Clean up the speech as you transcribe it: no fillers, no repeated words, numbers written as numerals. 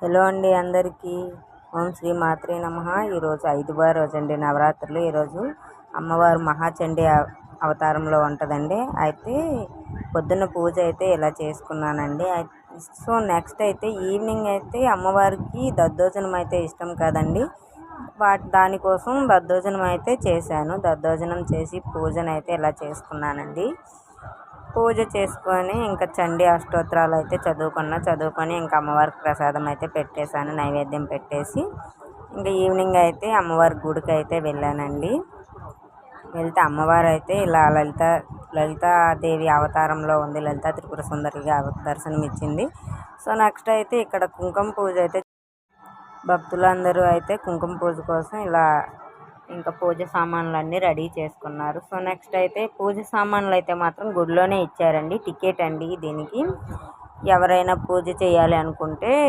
Hello అండి అందరికీ ఓం శ్రీ మాత్రే నమః. ఈరోజు 5వ రోజు అండి నవరాత్రులు. ఈరోజు అమ్మవారు మహాచండీ అవతారంలో ఉంటుందండి. అయితే పొద్దున్న పూజ అయితే ఇలా చేసుకున్నానండి. సో నెక్స్ట్ అయితే ఈవినింగ్ అయితే అమ్మవారికి దద్దోజనం అయితే ఇష్టం కదండి. దానికోసం దద్దోజనం అయితే చేశాను. దద్దోజనం చేసి పూజనైతే ఇలా చేసుకున్నానండి. పూజ చేసుకొని ఇంకా చండీ అష్టోత్తరాలు అయితే చదువుకొని ఇంకా అమ్మవారికి ప్రసాదం అయితే పెట్టేశాను. నైవేద్యం పెట్టేసి ఇంకా ఈవినింగ్ అయితే అమ్మవారి గుడికి అయితే వెళ్ళానండి. వెళ్తే అమ్మవారు అయితే ఇలా లలితాదేవి అవతారంలో ఉంది. లలితా త్రిపుర సుందరిగా దర్శనం ఇచ్చింది. సో నెక్స్ట్ అయితే ఇక్కడ కుంకుమ పూజ అయితే భక్తులందరూ అయితే కుంకుమ పూజ కోసం ఇలా ఇంకా పూజ సామాన్లు అన్నీ రెడీ చేసుకున్నారు. సో నెక్స్ట్ అయితే పూజ సామాన్లు అయితే మాత్రం గుడిలోనే ఇచ్చారండి. టికెట్ అండి దీనికి. ఎవరైనా పూజ చేయాలి అనుకుంటే